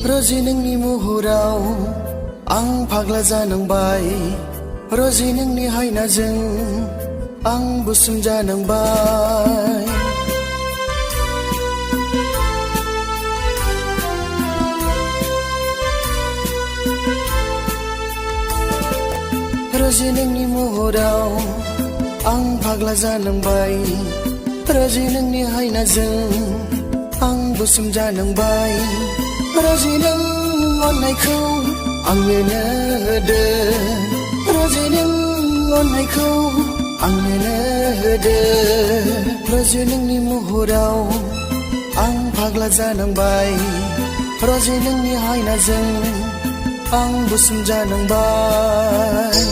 रोजि नोंनि महराव आं फाग्ला जानांबाय रोजि नोंनि हायनाजों आं बुसुम जानांबाय रोजि नोंनि महराव आं फाग्ला जानांबाय रोजि नोंनि हायनाजों आं बुसुम जानांबाय रोजि नों अननायखौ आंनोनो होदो रोजि नों अननायखौ आंनोनो होदो रोजि नोंनि महराव आं फाग्ला जानांबाय रोजि नोंनि हायनाजों आं बुसुम जानांबाय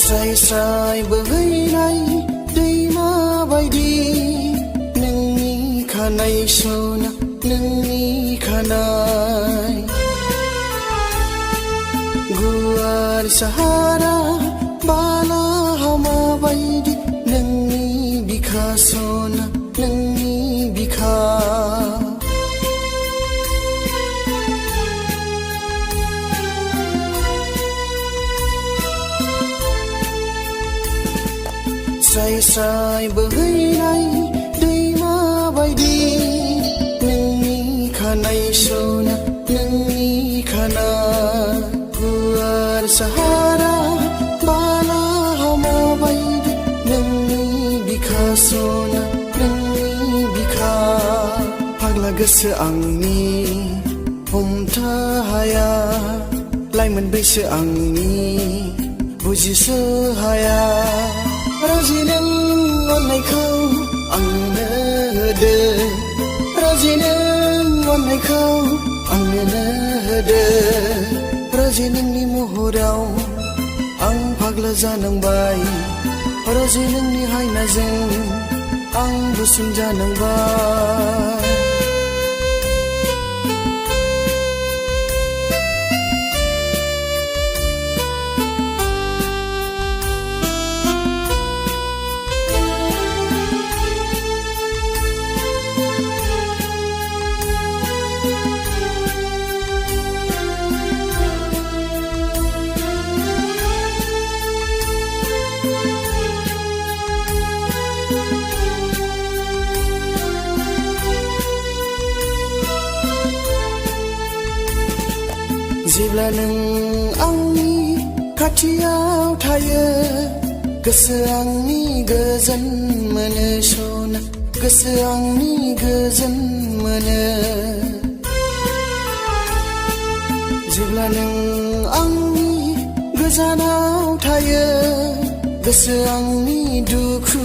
स्राय स्राय बोहैनाय दैमा बायदि नोंनि खानाय सना नोंनि खानाय गुवार साहारा बाला हामा बायदि नोंनि बिखा सना नोंनि बिखा स्राय स्राय बोहैनाय दैमा बायदि नोंनि खानाय सना नोंनि खानाय गुवार साहारा बाला हामा बायदि नोंनि बिखा सना नोंनि बिखा फाग्ला गोसो आंनि हमथा हाया लाइमोन बैसो आंनि बुजिसो हाया रोजि नों अननायखौ आंनोनो होदो रोजि नों अननायखौ आंनोनो होदो रोजि नोंनि महराव आं फाग्ला जानांबाय रोजि नोंनि हायनाजों आं बुसुम जानांबाय जेब्ला नों आंनि खाथियाव थायो गोसो आंनि गोजोन मोनो सना गोसो आंनि गोजोन मोनो जेब्ला नों आंनि गोजानाव थायो गोसो आंनि दुखु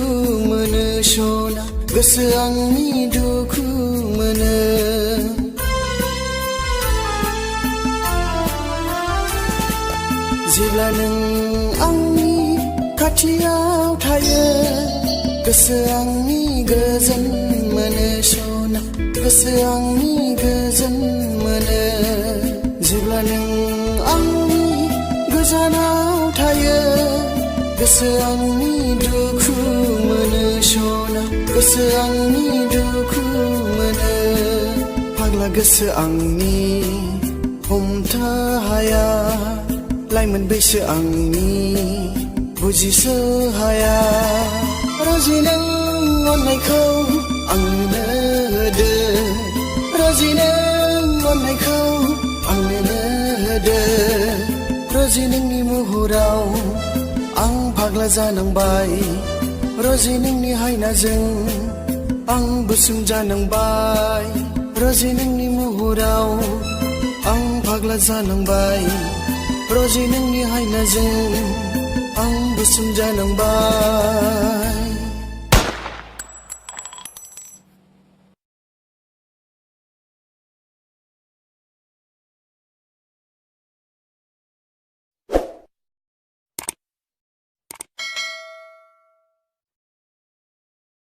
मोनो सना गोसो आंनि दुखु मोनो जेब्ला नों आंनि खाथियाव थायो गोसो आंनि गोजोन मोनो सना गोसो आंनि गोजोन मोनो जेब्ला नों आंनि गोजानाव थायो गोसो आंनि दुखु मोनो सना गोसो आंनि दुखु मोनो फाग्ला गोसो आंनि हमथा हाया लाइमोन बैसो आंनि बुजिसो हाया रोजि नों अननायखौ आंनो होदो रोजि नों अननायखौ आंनो होदो रोजि नोंनि महराव आं फाग्ला जानांबाय रोजि नोंनि हायनाजों आं बुसुम जानांबाय रोजि नोंनि महराव आं फाग्ला जानांबाय रजि नोंनि हायनाजों आं गुसुं जानांबाय